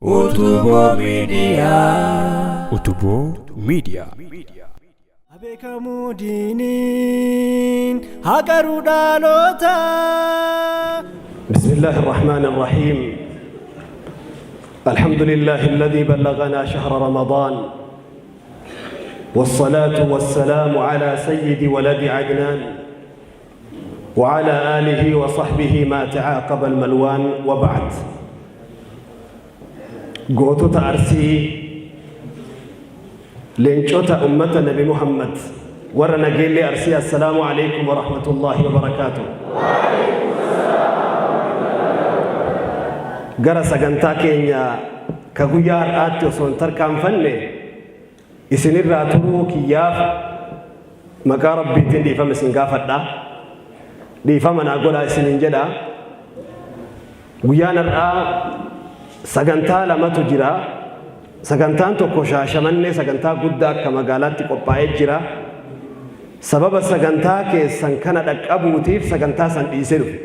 Utuboo Miidiyaa. Utuboo Miidiyaa. Abeekamu diiniin haqaruu dhaloota. بسم الله الرحمن الرحيم. الحمد لله الذي بلغنا شهر رمضان، والصلاة والسلام على سيد ولد عدنان وعلى آله وصحبه ما تعاقب الملوان. وبعد، قوتو تأرسي لنشوت أمة نبي محمد ورنا قيل لي أرسي السلام عليكم ورحمة الله وبركاته. gara sagantaa keenya ka guyyaa har'aatti osoo hin tarkaanfanne isinirraa turuu kiyyaaf maqaa rabbiitiin dhiifama isin gaafadha. Dhiifama naa godhaa isiniin jedha. Guyyaan har'aa sagantaa lamatu jira. Sagantaan tokko Shaashamannee sagantaa guddaa akka magaalaatti qophaa'ee jira. Sababa sagantaa keessan kana dhaqqabuutiif sagantaa san dhiisee dhufe.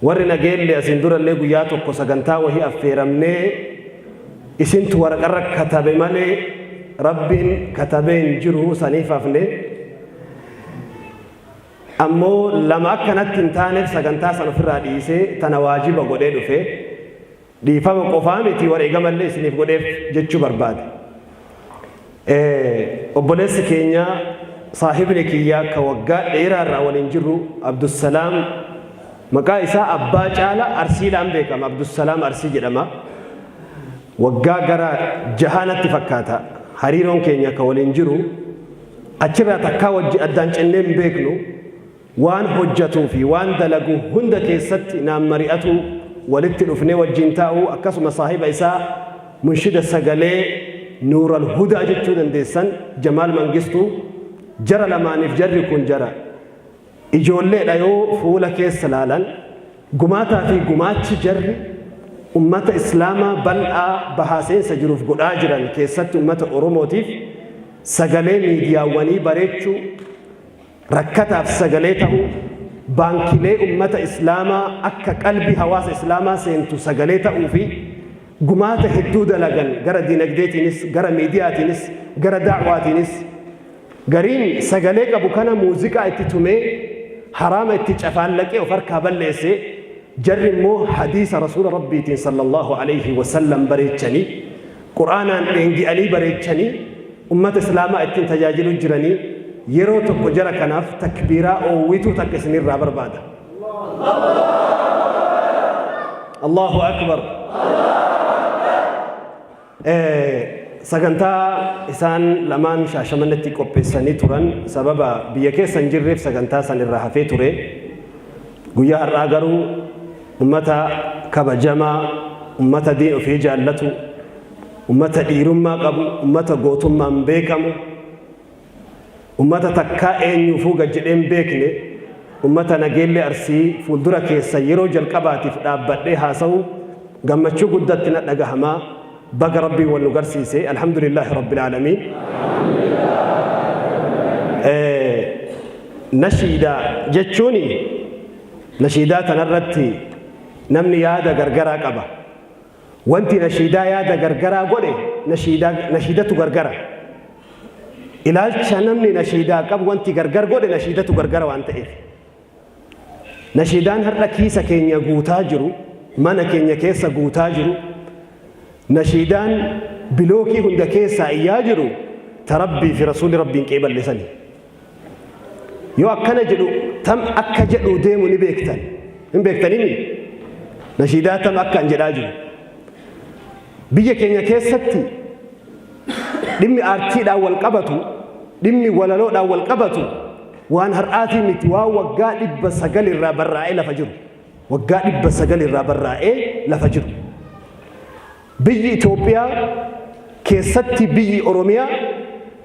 warri nageelle asin durallee guyyaa tokko sagantaa wahii affeeramnee isintu waraqarra katabe malee rabbiin katabee hin jiru saniif hafne. Ammoo lama akkanatti hin taaneef sagantaa san ofirraa dhiisee tana waajiba godhee dhufe. Dhiifama qofaa miti wareegamallee isiniif godheef jechuu barbaade. Obboleessi keenya saahibni kiyyaa ka waggaa dheeraarraa waliin jirru Abdussalaam maqaa isaa abbaa caala arsiidhaan beekama. Abdussalaam arsii jedhama. Waggaa gara jahaanatti fakkaata hariiroon keenya ka waliin jiru. Achirraa takkaa wajji addaan cennee hin beeknu. Waan hojjatuu fi waan dalagu hunda keessatti naan mari'atu walitti dhufnee wajjin taa'u. Akkasuma saahiba isaa munshida sagalee nuural hudaa jechuu dandeessan Jamaal Mangistuu. Jara lamaaniif jarri kun jara ijoolleedha yoo fuula keessa laalan. Gumaataa fi gumaachi jarri ummata islaamaa bal'aa bahaaseensa jiruuf godhaa jiran keessatti ummata oromootiif sagalee miidiyaawwanii bareechuu, rakkataaf sagalee ta'uu, baankilee ummata islaamaa akka qalbii hawaasa islaamaa seentu sagalee ta'uu fi gumaata hedduu dalagan gara dinagdeetiinis, gara miidiyaatiinis, gara da'waatiinis. Gariin sagalee qabu kana muuziqaa itti tumee haraama itti cafaallaqee of harkaa balleessee, jarri immoo hadiisa rasuula rabbiitiin sallallahu alayhi wasallam bareechanii quraanaan dheengi'anii bareechanii ummata islaamaa ittiin tajaajiluu jiranii. Yeroo tokko jara kanaaf takbiiraa oowwituu takka isinirraa barbaada. Allahu akbar. Sagantaa isaan lamaan Shaashamannetti qopheessanii turan sababa biyya keessa hin jirreef sagantaa san irraa hafee ture. Guyyaa har'aa garuu ummata kabajamaa, ummata diin ofii jaallatu, ummata dhiirummaa qabu, ummata gootummaan beekamu, ummata takkaa eenyuufuu gad jedhee hin beekne, ummata nageelle arsii fuuldura keessa yeroo jalqabaatiif dhaabbadhee haasa'u gammachuu guddatti na dhagahamaa. بقى ربي والنقرسيسي الحمد لله رب العالمين. نشيدا جتشوني نشيدات نرتي نمني يادا غرغرا قبا وانتي نشيدا يادا غرغرا قولي نشيدة غرغرا إلال نمني نشيدا قب وانتي غرغر قولي نشيدة غرغرا وانت إيه نشيدان هر كيسا كينيا قوتاجرو مانا كينيا كيسا قوتاجرو. نشيدان بلوكي هند كيسا إياجرو تربي في رسول ربي كيبل لساني يو أكنا جلو تم أكا جلو ديمو نبيكتن هم بيكتنيني نشيدات تم أكا انجلاجرو بيجا كينيا كيستي دمي آرتي دا والقبطو دمي ولالو دا والقبطو وان هرآتي متوا وقا إبا سقل الرابر رائي لفجر وقا إبا سقل الرابر رائي لفجر. biyyi Itoophiyaa keessatti biyyi Oromiyaa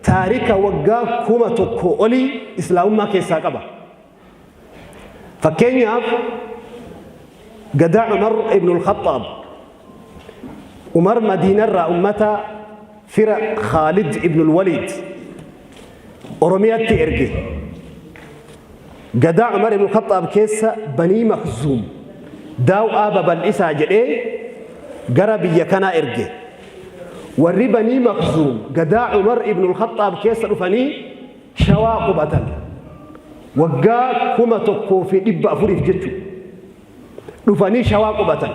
taarika waggaa 1,000 olii islaamummaa keessaa qaba. Fakkeenyaaf gadaa Umar ibn al-Khattab, Umar Madiinarraa ummata fira Khaalid ibn al-Walid Oromiyaatti erge. gadaa Umar ibn al-Khattab keessa Banii Makhzuum daaw aaba bal'isaa jedhee قرب يكنا إرجع والربني مخزوم قدا عمر ابن الخطاب كيس رفني شوا قبتل وقا كما تقو في إبا فريف جتشو رفني شوا قبتل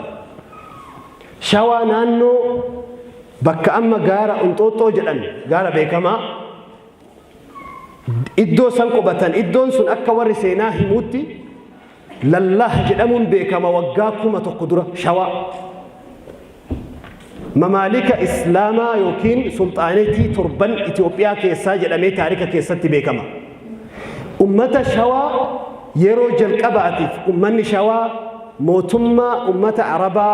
شوا نانو بك أما قارا انطوطو جلن قارا بيكما إدو سن قبتن إدون سن أكا ورسينا هموتي لله جلمون بيكما وقا كما تقدر شوا ممالك إسلاما يوكين سلطانتي تربان إثيوبيا كيسا جلمي تاريكا كيسا بيكما أمة شوا يرو جلقباتي أمني شوا موتما أمة عربا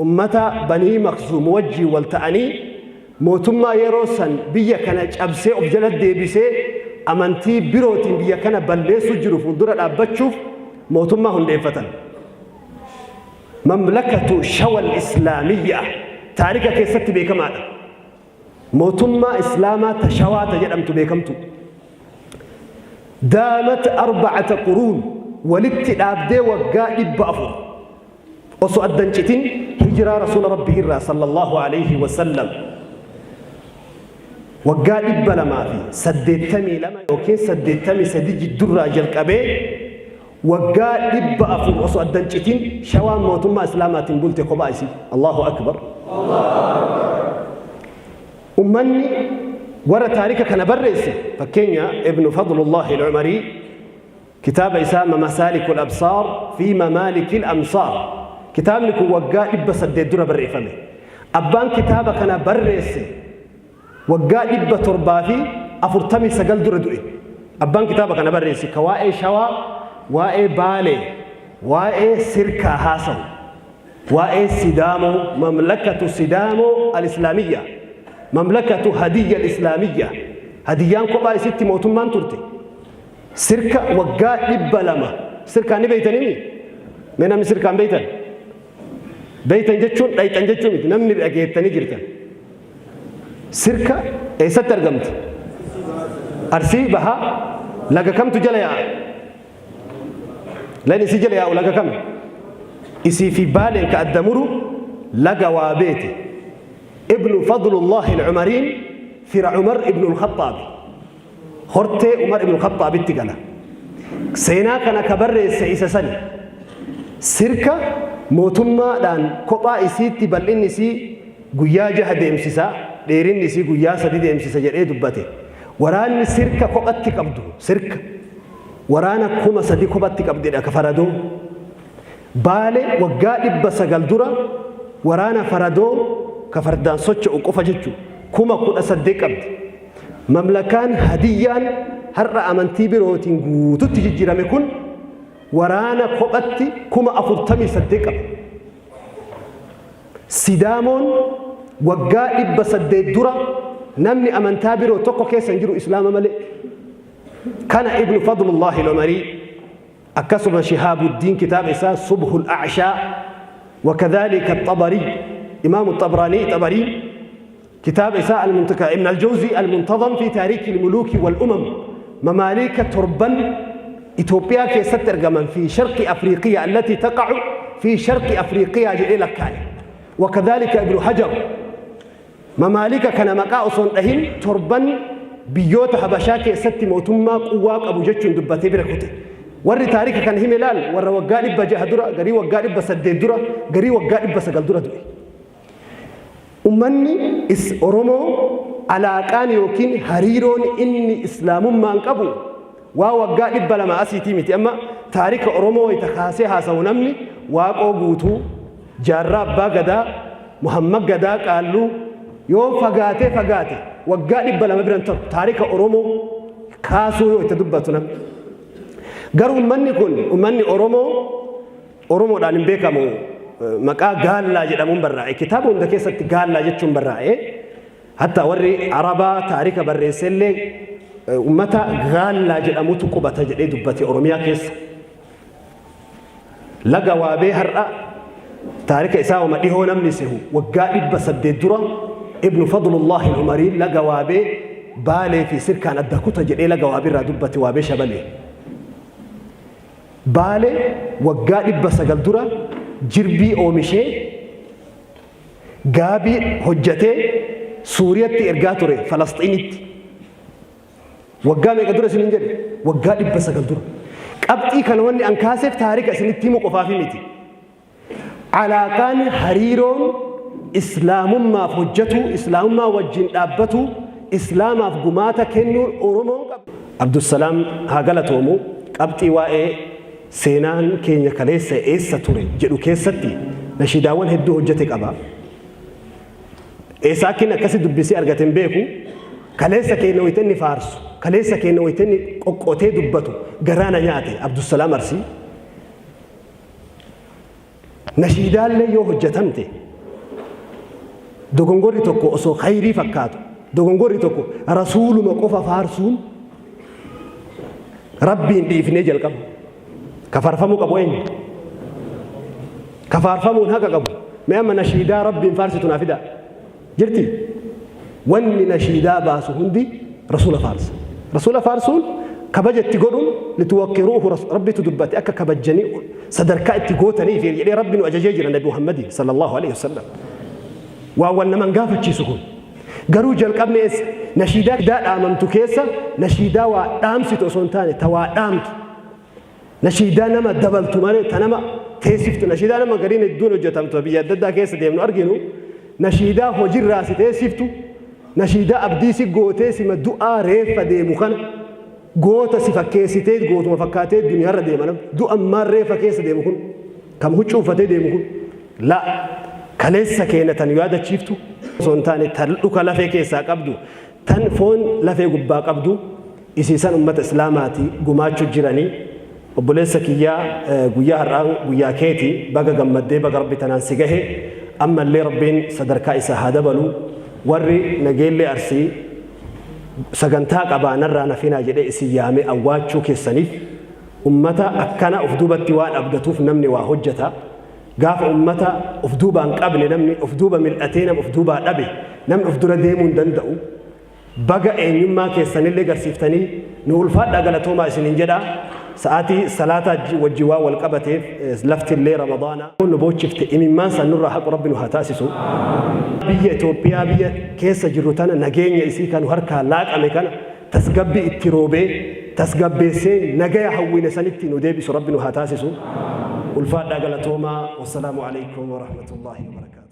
أمة بني مخزوم وجي والتأني موتما يروسن بيا كان أبسي أبجلت ديبسي أمانتي بيروتين بيا كان بلي سجرو فندورة أبتشوف موتما هندفتن مملكة شوا الإسلامية تاريخ كيست بيكما موتما إسلاما تشوا تجرمت بيكمتو دامت 4 قرون والاتلاب دي وقائب بأفر وسو أدنشتين هجرة رسول ربه صلى الله عليه وسلم وقائب بلما في سديتمي لما يوكين سديتمي سديج الدراج الكبي وقائب بأفر وسو أدنشتين شوام موتما إسلامات بلت قبائسي الله أكبر أمني ورا تاريخ كان برئيسي فكينيا ابن فضل الله العمري كتاب إسام مسالك الأبصار في ممالك الأمصار كتاب لك وقا إبا سدد درة برئيفمي أبان كتابة كان برئيسي وقا إبا تربافي أفرتمي سقل درة دوئي أبان كتابة كان برئيسي كوائي شوا وائي بالي وائي سركة هاسو وائي سدامو مملكة سدامو الإسلامية مملكة هدية الإسلامية هديان قبائي ستي موتمان ترتي سركة وقا إبا لما سركة نبيتني من أمي سركة بيتن بيتن جتشون بيتن جتشون نمني بأجيتني جرتن سركة إيسا ترجمت أرسي بها لقى كم تجليا لين يسي جليا ولقى كم يسي في بالك الدمر لقى وابيتي ابن فضل الله العمرين في عمر ابن الخطاب خرتي عمر ابن الخطاب اتقالا سينا كان كبر سيسا سني سركة موتما دان كوبا إسيتي بلين نسي قويا جه ديمسيسا ديرين نسي قويا سدي ديمسيسا جرئي دبته وران سركة كوباتي قبدو سركة ورانا كوما سدي كوباتي قبدي كفردو بالي وقا إبا سقل درة ورانا فردو كفردان سوچ وقفا جتشو كوما كون أصدق قبد مملكان هديان هر أمانتي بروتين قوتو تجيجي رميكون ورانا كوباتي كوما أفرتمي صدق سدامون وقا إبا صدق درة نمني أمانتا برو توقو كيسا نجرو إسلام ملئ كان ابن فضل الله العمري أكسب شهاب الدين كتاب إساس صبح الأعشاء وكذلك الطبري إمام الطبراني طبري كتاب إساء المنتقى ابن الجوزي المنتظم في تاريخ الملوك والأمم ممالك تربان إثيوبيا كي سترجمن في شرق أفريقيا التي تقع في شرق أفريقيا جئلك كاي وكذلك ابن حجر ممالك كان مقاص أهين تربان بيوت حبشا كي ست موتما قواق أبو جتشن دبتي بركوتي وري تاريخ كان هملال ور وقالب بجهدرة غري وقالب بسددرة غري وقالب بسقلدرة دوي أمني إس أرومو على كان يوكين هريرون إني إسلام ما انقبو ووقالب بلما أسيتي متي أما تاريخ أرومو يتخاسيها سونمني واقو قوتو جرب بغدا محمد غدا قالوا يو فغاتي وقالب بلما برنتر تاريخ أرومو كاسو يتدبتنا garuu ummanni kun ummanni Oromoodhaan hin beekamu maqaa gaallaa jedhamuun barraa'e kitaaba hunda keessatti gaallaa jechuun barraa'e hatta warri Arabaa taarika barreessellee ummata gaallaa jedhamutu qubata jedhee dubbate Oromiyaa keessa laga waabee har'a taarika isaa wama dhihoo namni sehu waggaa 800 dura ibnu Fadlullah al-Umari laga waabee baalee fi sirkaan adda kuta jedhee laga waabee irraa dubbate waabee shabalee بالي وقال إبا سقل درة جربي أو مشي gaabii hojjetee Suuriyaatti ergaa ture Falasxiinitti waggaa meeqa dura isiniin jedhe waggaa 900 dura qabxii kana wanni an kaaseef taarika isinitti himu qofaafi miti alaaqaan hariiroon islaamummaaf hojjetu islaamummaa wajjin dhaabbatu islaamaaf gumaata kennuun oromoon qabu Abdusalaam haa galatoomu qabxii waa'ee seenaan keenya kaleessa eessa ture jedhu keessatti nashiidaawwan hedduu hojjete qaba eessa akkin akkasi dubbisee argaten beeku kaleessa keenya wayitenni faarsu kaleessa keenya wayitenni qoqqotee dubbatu garaana nyaate Abdusalaam Arsii nashiidaallee yoo hojjetamte dogongorri tokko osoo khayrii fakkaatu dogongorri tokko rasuuluma qofa faarsuun rabbiin dhiifnee jalqaba kafaarfamuu qabu eenyu kafaarfamuun haqa qabu mee amma nashiidaa rabbiin faarsitu naa fidaa jirti wanni nashiidaa baasu hundi rasuula faarsa rasuula faarsuun kabajatti godhuun lituwakkiruuhu rabbitu dubbate akka kabajjanii sadarkaa itti gootanii fi jedhee rabbiin nu ajajee jira nabi Muhammad sallallahu alaihi wasallam waan naman gaafachiisu kun garuu jalqabne eessa nashiidaa dhaamamtu keessa nashiidaa waa dhaamsitu osoo hin taane ta waa dhaamtu nashiidaa nama dabaltu malee ta nama teessiftu nashiidaa nama gariin hedduun hojjetamtu biyya adda addaa keessa deemnu arginu nashiidaa hojiirraa si teessiftu nashiidaa abdii si gootee sima du'aa reeffa deemu kana goota si fakkeessitee gootuma fakkaatee duniyaarra deema nama du'ammaan reeffa keessa deemu kun kam huccuu uffatee deemu kun la kaleessa keenya tan yaadachiiftu osoo hin taane tan dhuka lafee keessaa qabdu tan foon lafee gubbaa qabdu isiisan ummata islaamaati gumaachuu jiranii obboleessa kiyyaa guyyaa har'aa guyyaa keeti baga gammaddee baga rabbi tanaan si gahe ammallee rabbiin sadarkaa isaa haa dabalu warri nageellee Arsii sagantaa qabaanarraa nafinaa jedhee isin yaame awwaachuu keessaniif ummata akkana of duubatti waan abdatuuf namni waa hojjeta gaafa ummata of duubaan qabne namni of duuba mil'atee nama of duubaa dhabe namni of dura deemuu hin danda'u baga eenyummaa keessanillee garsiiftanii nu ulfaadhaa galatoomaa isiniin jedhaa sa'aatii salaataa wajjin waa wal qabateef laftillee ramadaana nu boochifte imimmaan sanurraa haqu rabbi nu haa taasisu biyya Itoophiyaa biyya keessa jirru tana nageenya isii kan harkaa laaqame kana tasgabbii itti roobee tasgabbeessee nagaya hawwine sanitti nu deebisu rabbi nu haa taasisu ulfaadhaa galatoomaa wassalaamu alaikum wa rahmatullahi wa barakatuh